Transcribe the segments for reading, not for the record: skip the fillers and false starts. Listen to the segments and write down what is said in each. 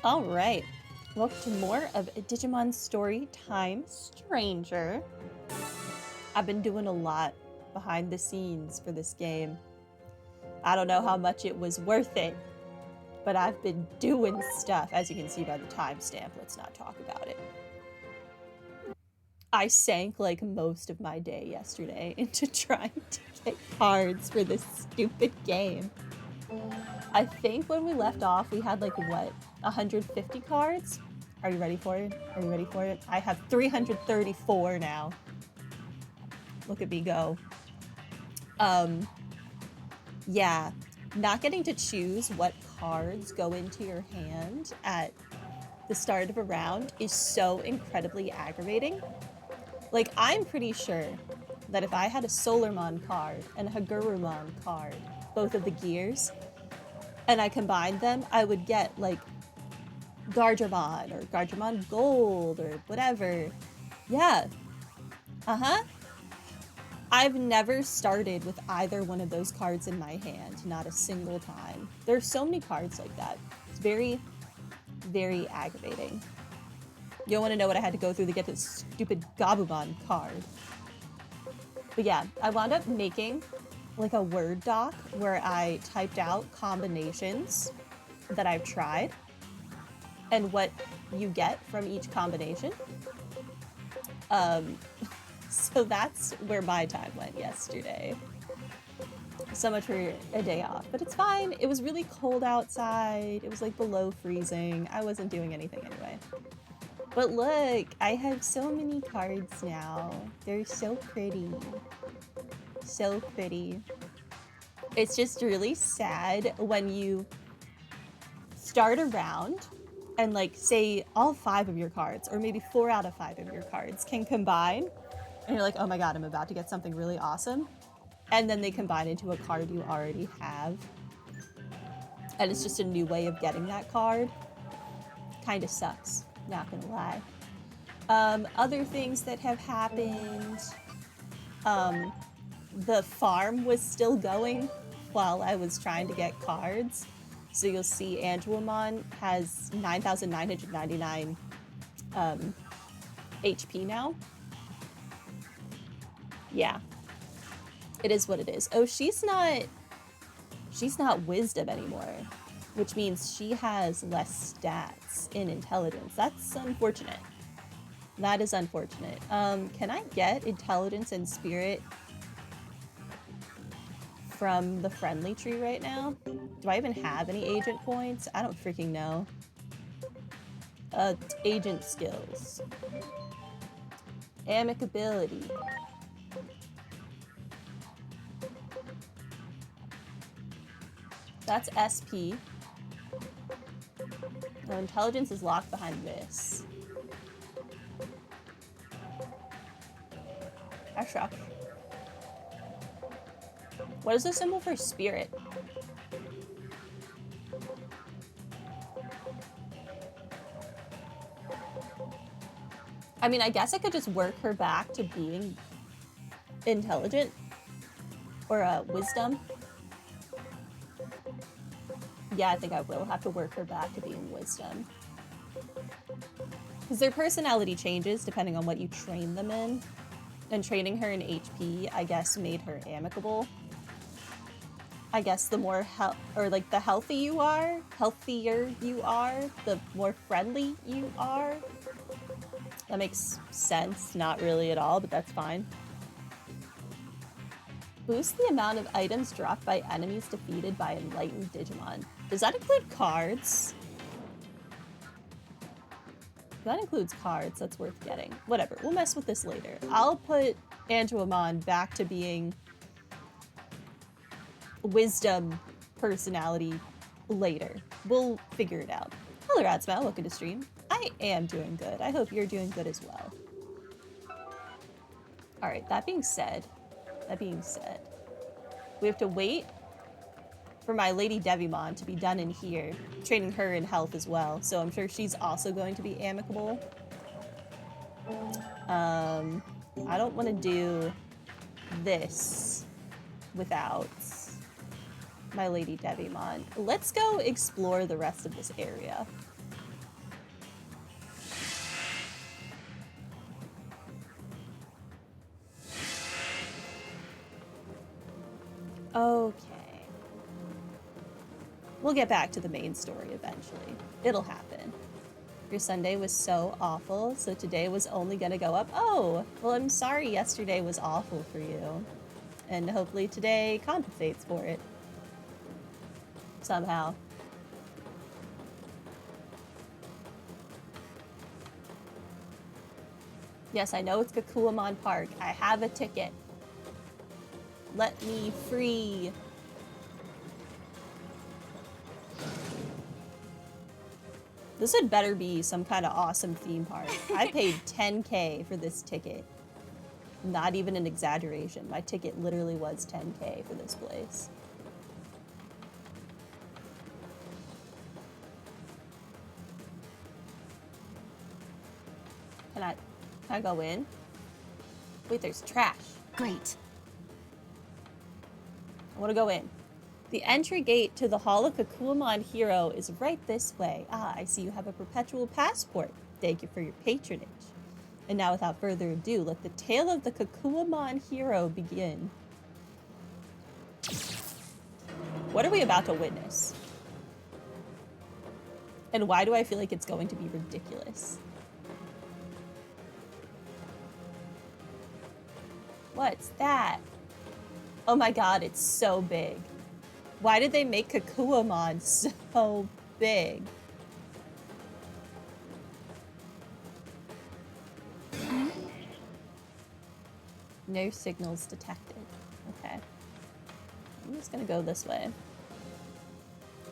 All right. Welcome to more of Digimon Story Time Stranger. I've been doing a lot behind the scenes for this game. I don't know how much it was worth it, but I've been doing stuff. As you can see by the timestamp, let's not talk about it. I sank like most of my day yesterday into trying to get cards for this stupid game. I think when we left off, we had like, what, 150 cards? Are you ready for it? Are you ready for it? I have 334 now. Look at me go. Yeah, not getting to choose what cards go into your hand at the start of a round is so incredibly aggravating. Like, I'm pretty sure that if I had a Solarmon card and a Hagurumon card, both of the gears, and I combined them, I would get, like, Gardevoir or Gardevoir Gold or whatever. Yeah. I've never started with either one of those cards in my hand, not a single time. There's so many cards like that. It's very, very aggravating. You don't want to know what I had to go through to get this stupid Gabumon card. But yeah, I wound up making like a Word doc where I typed out combinations that I've tried and what you get from each combination. So that's where my time went yesterday. So much for a day off, but it's fine. It was really cold outside. It was like below freezing. I wasn't doing anything anyway. But look, I have so many cards now. They're so pretty. So pretty. It's just really sad when you start a round and, like, say all 5 of your cards, or maybe 4 out of 5 of your cards can combine, and you're like, oh my god, I'm about to get something really awesome. And then they combine into a card you already have. And it's just a new way of getting that card. Kinda sucks, not gonna lie. Other things that have happened, the farm was still going while I was trying to get cards. So you'll see Angelimon has 9,999 HP now. Yeah. It is what it is. Oh, she's not wisdom anymore, which means she has less stats in intelligence. That's unfortunate. That is unfortunate. Can I get intelligence and spirit from the friendly tree right now? Do I even have any agent points? I don't freaking know. Agent skills. Amicability. That's SP. No, intelligence is locked behind this. That sucks. What is the symbol for spirit? I mean, I guess I could just work her back to being intelligent. Or wisdom. Yeah, I think I will have to work her back to being wisdom. Because their personality changes depending on what you train them in. And training her in HP, I guess, made her amicable. I guess the more the healthier you are, the more friendly you are. That makes sense. Not really at all, but that's fine. Boost the amount of items dropped by enemies defeated by enlightened Digimon. Does that include cards? That includes cards. That's worth getting. Whatever. We'll mess with this later. I'll put Angelimon back to being wisdom personality later. We'll figure it out. Hello, Radsmell. Welcome to stream. I am doing good. I hope you're doing good as well. Alright, that being said, we have to wait for my Lady Devimon to be done in here, training her in health as well, so I'm sure she's also going to be amicable. I don't want to do this without my Lady Devimon. Let's go explore the rest of this area. We'll get back to the main story eventually. It'll happen. Your Sunday was so awful, so today was only gonna go up. Oh, well, I'm sorry yesterday was awful for you. And hopefully today compensates for it. Somehow. Yes, I know it's Kakuamon Park. I have a ticket. Let me free. This had better be some kind of awesome theme park. I paid 10K for this ticket. Not even an exaggeration. My ticket literally was 10K for this place. Can I go in? Wait, there's trash. Great. I want to go in. The entry gate to the Hall of Kakuamon Hero is right this way. Ah, I see you have a perpetual passport. Thank you for your patronage. And now, without further ado, let the tale of the Kakuamon Hero begin. What are we about to witness? And why do I feel like it's going to be ridiculous? What's that? Oh my god, it's so big. Why did they make Kakuamon so big? No signals detected. Okay. I'm just gonna go this way.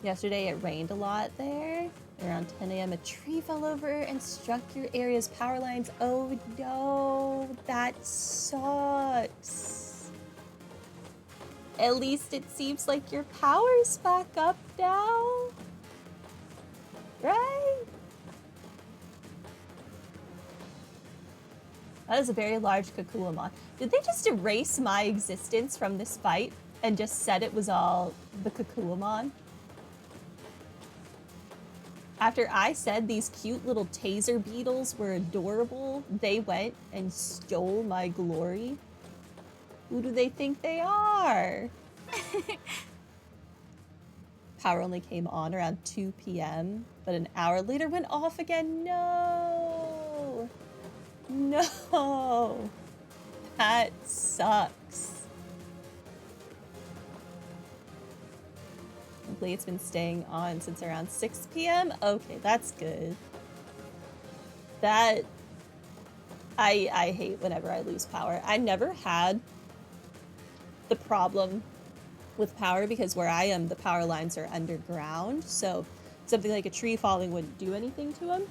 Yesterday it rained a lot there. Around 10 a.m. a tree fell over and struck your area's power lines. Oh no, that sucks. At least it seems like your power's back up now. Right? That is a very large Kakuamon. Did they just erase my existence from this fight and just said it was all the Kakuamon? After I said these cute little taser beetles were adorable, they went and stole my glory? Who do they think they are? Power only came on around 2 p.m., but an hour later went off again. No! No! That sucks. Hopefully it's been staying on since around 6 p.m. Okay, that's good. That... I hate whenever I lose power. I never had the problem with power because where I am, the power lines are underground, so something like a tree falling wouldn't do anything to them.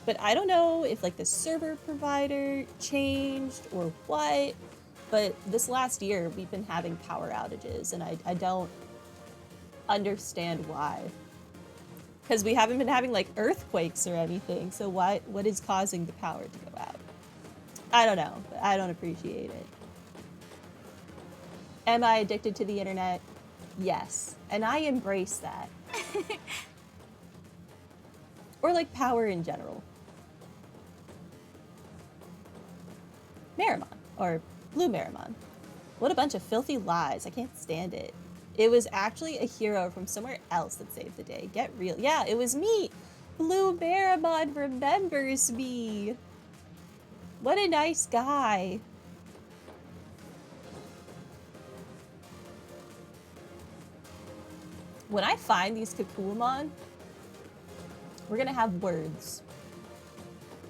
But I don't know if like the server provider changed or what, but this last year we've been having power outages and I don't understand why. Because we haven't been having like earthquakes or anything, so what is causing the power to go out? I don't know, but I don't appreciate it. Am I addicted to the internet? Yes. And I embrace that. Or like power in general. Meramon. Or Blue Meramon. What a bunch of filthy lies. I can't stand it. It was actually a hero from somewhere else that saved the day. Get real. Yeah, it was me. Blue Meramon remembers me. What a nice guy. When I find these Kakuamon, we're gonna have words.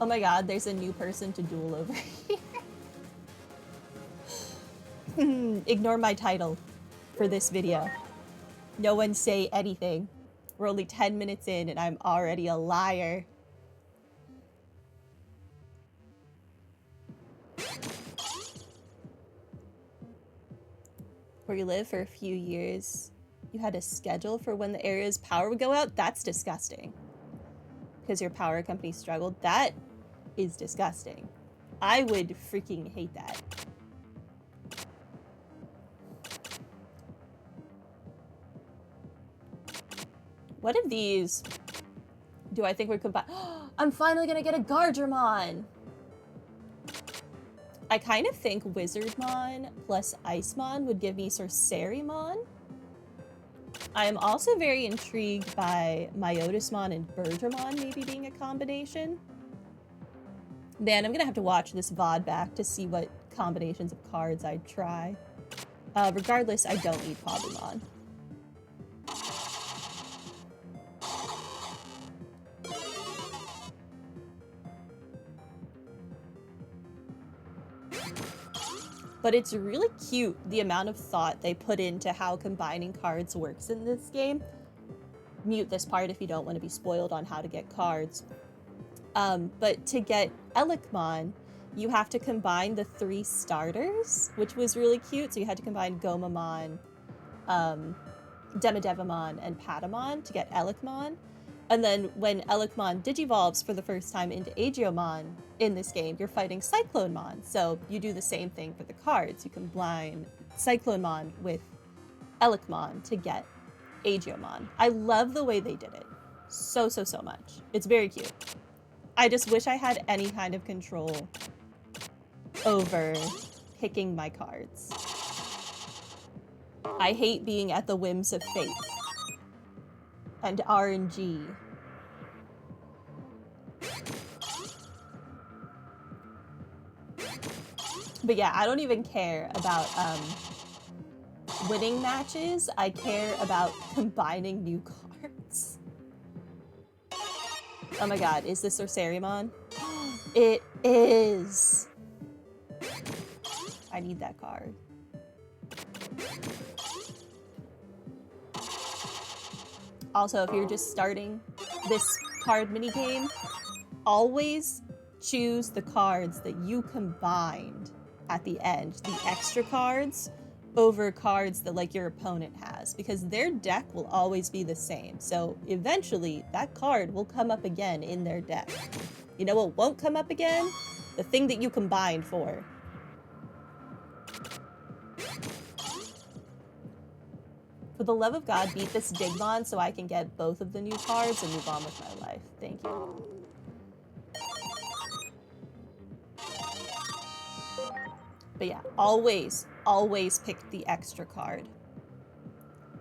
Oh my god, there's a new person to duel over here. Ignore my title for this video. No one say anything. We're only 10 minutes in and I'm already a liar. Where you live for a few years, you had a schedule for when the area's power would go out? That's disgusting. Because your power company struggled? That is disgusting. I would freaking hate that. What of these do I think we could buy? I'm finally gonna get a Gardramon! I kind of think Wizardmon plus Icemon would give me Sorcerymon. I am also very intrigued by Myotismon and Bergermon maybe being a combination. Man, I'm gonna have to watch this VOD back to see what combinations of cards I'd try. Regardless, I don't need Pabumon. But it's really cute, the amount of thought they put into how combining cards works in this game. Mute this part if you don't want to be spoiled on how to get cards. But to get Elecmon, you have to combine the 3 starters, which was really cute. So you had to combine Gomamon, Demidevimon, and Patamon to get Elecmon. And then when Elecmon digivolves for the first time into Agiomon in this game, you're fighting Cyclonemon. So you do the same thing for the cards. You combine Cyclonemon with Elecmon to get Agiomon. I love the way they did it. So much. It's very cute. I just wish I had any kind of control over picking my cards. I hate being at the whims of fate and RNG. But yeah, I don't even care about winning matches. I care about combining new cards. Oh my god, is this Ursarimon? It is! I need that card. Also, if you're just starting this card minigame, always choose the cards that you combined at the end, the extra cards, over cards that like your opponent has, because their deck will always be the same. So eventually that card will come up again in their deck. You know what won't come up again? The thing that you combined for. For the love of God, beat this Digimon so I can get both of the new cards and move on with my life. Thank you. But yeah, always pick the extra card.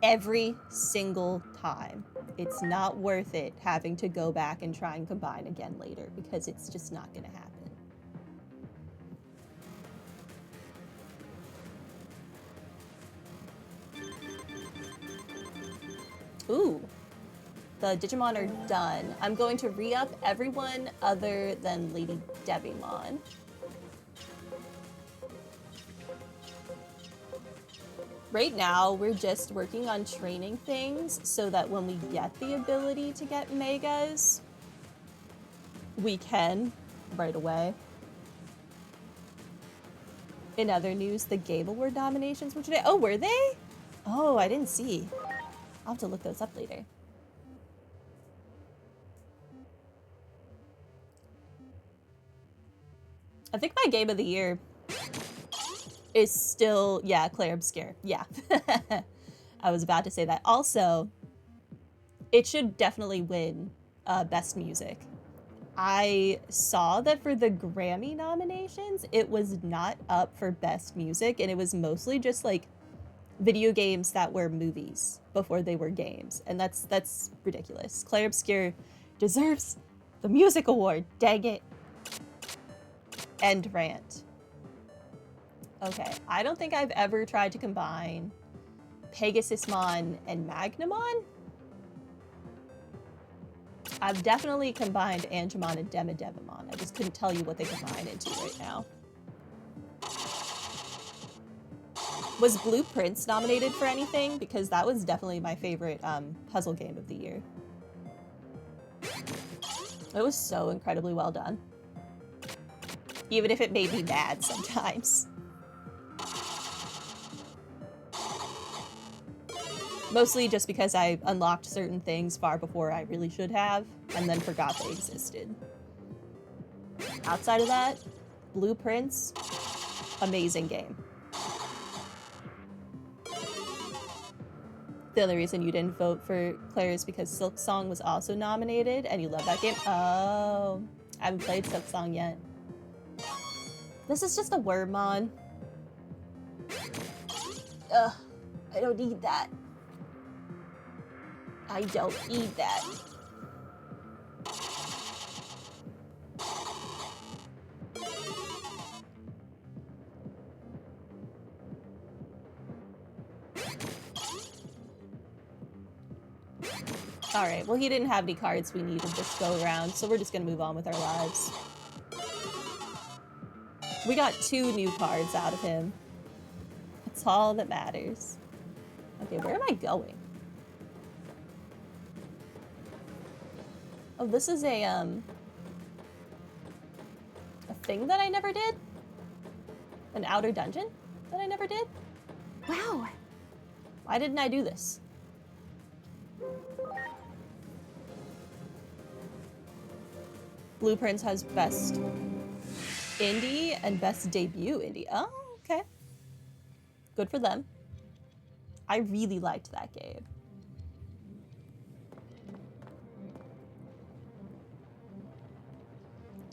Every single time. It's not worth it having to go back and try and combine again later, because it's just not gonna happen. Ooh, the Digimon are done. I'm going to re-up everyone other than Lady Devimon. Right now, we're just working on training things so that when we get the ability to get Megas, we can right away. In other news, the Game Award nominations were today. Oh, were they? Oh, I didn't see. I'll have to look those up later. I think my game of the year is still, yeah, Claire Obscure. Yeah. I was about to say that. Also, it should definitely win Best Music. I saw that for the Grammy nominations, it was not up for Best Music, and it was mostly just like video games that were movies before they were games, and that's ridiculous. Claire Obscure deserves the music award, dang it. End rant. Okay, I don't think I've ever tried to combine Pegasusmon and Magnamon. I've definitely combined Angemon and Demidevimon. I just couldn't tell you what they combine into right now. Was Blueprints nominated for anything? Because that was definitely my favorite puzzle game of the year. It was so incredibly well done. Even if it made me mad sometimes. Mostly just because I unlocked certain things far before I really should have, and then forgot they existed. Outside of that, Blueprints, amazing game. The only reason you didn't vote for Claire is because Silk Song was also nominated, and you love that game? Oh, I haven't played Silk Song yet. This is just a Wormmon. Ugh, I don't need that. I don't need that. Alright, well he didn't have any cards we needed this go around, so we're just gonna move on with our lives. We got 2 new cards out of him. That's all that matters. Okay, where am I going? Oh, this is a thing that I never did? An outer dungeon that I never did? Wow! Why didn't I do this? Blueprints has best indie and best debut indie. Oh, okay. Good for them. I really liked that game.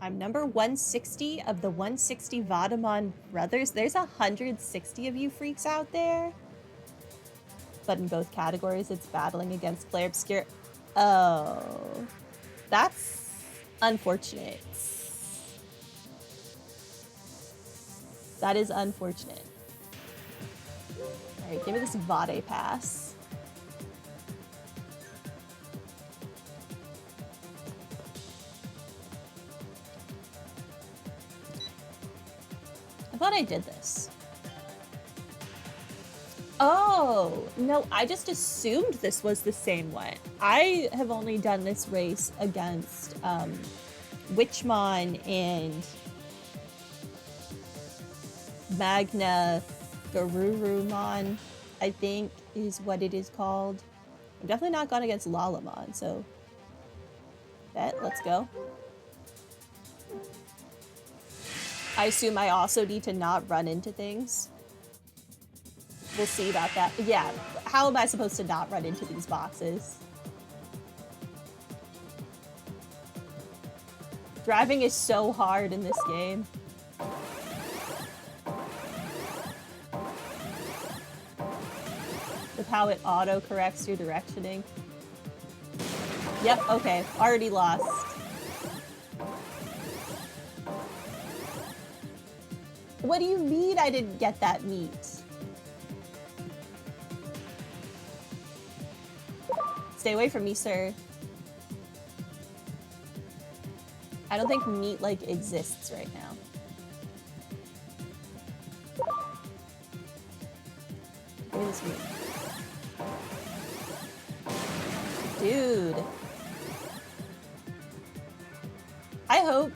I'm number 160 of the 160 Vadamon brothers. There's 160 of you freaks out there. But in both categories, it's battling against Player Obscure. Oh, that's unfortunate. That is unfortunate. Alright, give me this Vade pass. I thought I did this. Oh, no, I just assumed this was the same one. I have only done this race against Witchmon and Magna Garurumon, I think is what it is called. I've definitely not gone against Lalamon, so let's go. I assume I also need to not run into things. We'll see about that. Yeah, how am I supposed to not run into these boxes? Driving is so hard in this game. With how it auto-corrects your directioning. Yep, okay, already lost. What do you mean I didn't get that meat? Stay away from me, sir. I don't think meat, like, exists right now. Give me this meat. Dude. I hope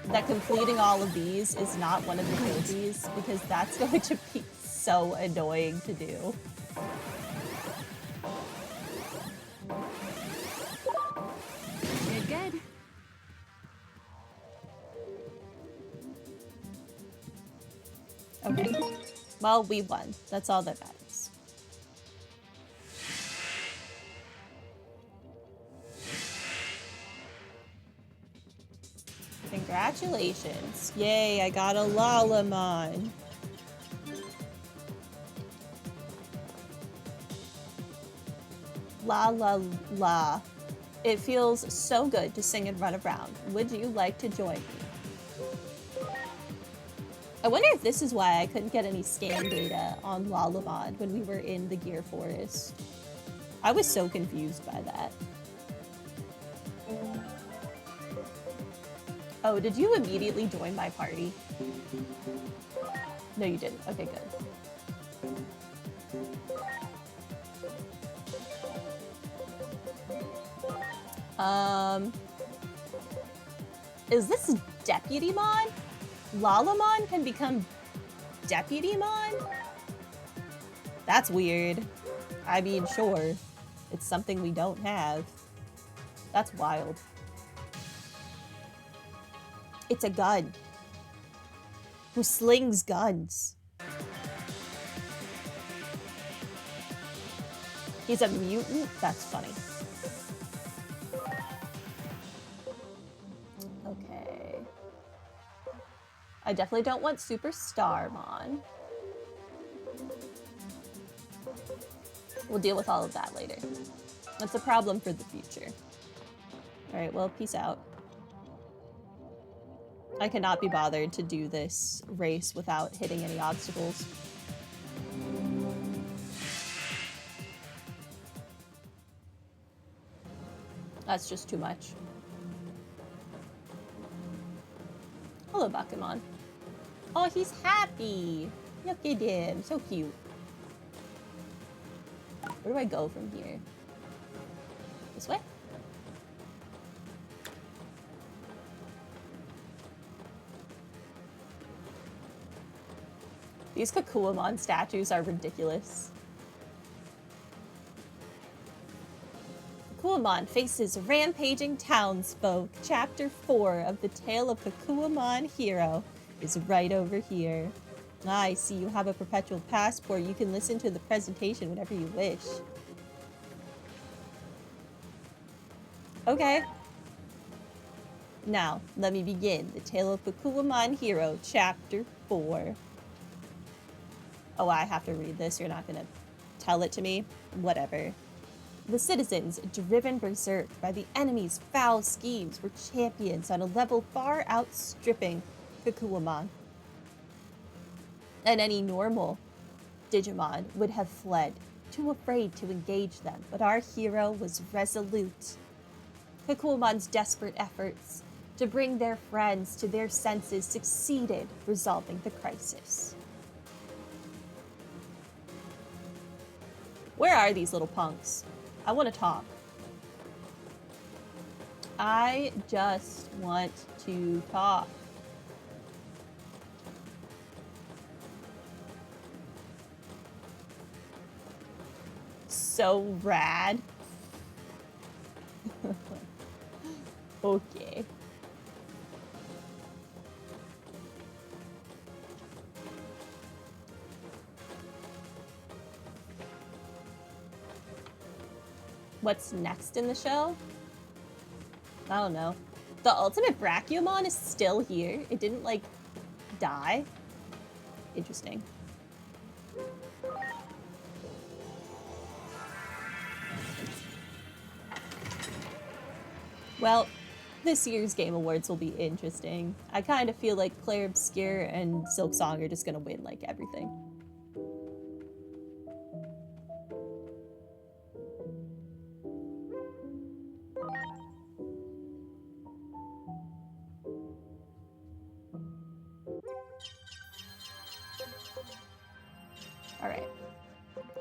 that completing all of these is not one of the trophies, because that's going to be so annoying to do. Good. Okay. Well, we won. That's all that matters. Congratulations. Yay, I got a Lalamon. La la la. It feels so good to sing and run around. Would you like to join me? I wonder if this is why I couldn't get any scan data on Lalamon when we were in the Gear Forest. I was so confused by that. Oh, did you immediately join my party? No, you didn't. Okay, good. Is this Deputymon? Lalamon can become Deputymon? That's weird. I mean, sure. It's something we don't have. That's wild. It's a gun. Who slings guns. He's a mutant? That's funny. Okay. I definitely don't want Super Starmon. We'll deal with all of that later. That's a problem for the future. Alright, well, peace out. I cannot be bothered to do this race without hitting any obstacles. That's just too much. Hello, Bakuman. Oh, he's happy! Look at him, so cute. Where do I go from here? This way? These Kakuamon statues are ridiculous. Kakuamon faces rampaging townsfolk. Chapter 4 of the Tale of Kakuamon Hero is right over here. Ah, I see you have a perpetual passport. You can listen to the presentation whenever you wish. Okay. Now, let me begin. The Tale of Kakuamon Hero, Chapter 4. Oh, I have to read this. You're not gonna tell it to me? Whatever. The citizens, driven berserk by the enemy's foul schemes, were champions on a level far outstripping Kakuamon. And any normal Digimon would have fled, too afraid to engage them, but our hero was resolute. Kakuamon's desperate efforts to bring their friends to their senses succeeded, resolving the crisis. Where are these little punks? I want to talk. I just want to talk. So rad. Okay. What's next in the show? I don't know. The ultimate Brachiomon is still here. It didn't, like, die. Interesting. Well, this year's Game Awards will be interesting. I kind of feel like Claire Obscure and Silk Song are just gonna win, like, everything. Alright.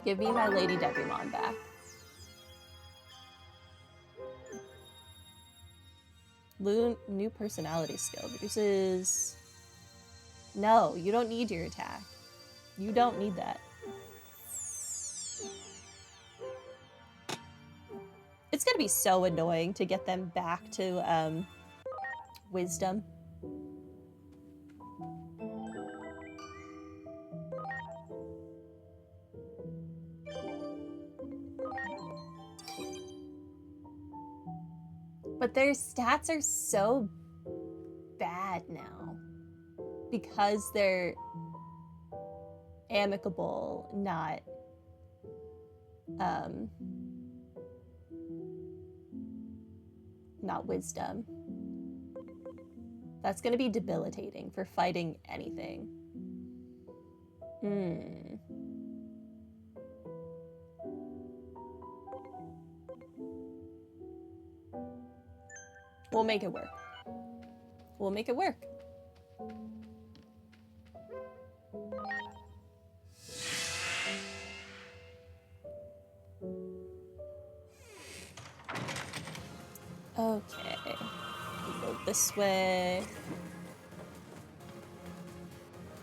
Give me my Lady Devimon back. New personality skill reduces... No, you don't need your attack. You don't need that. It's gonna be so annoying to get them back to, wisdom. But their stats are so bad now because they're amicable, not wisdom. That's gonna be debilitating for fighting anything. We'll make it work. We'll make it work. Okay. We go this way.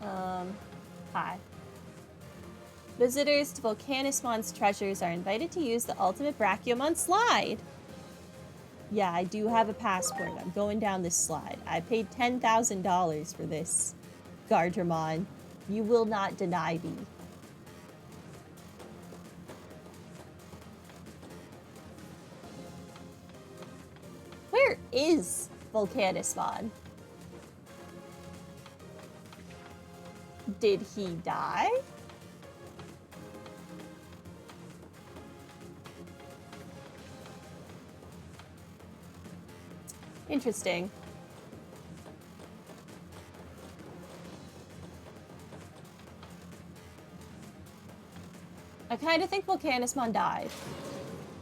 Hi. Visitors to Volcanismon's treasures are invited to use the ultimate Brachiomon slide. Yeah, I do have a passport. I'm going down this slide. I paid $10,000 for this, Gardramon. You will not deny me. Where is Volcanismon? Did he die? Interesting. I kind of think Volcanismon died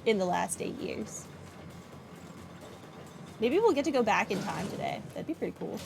in the last 8 years. Maybe we'll get to go back in time today. That'd be pretty cool.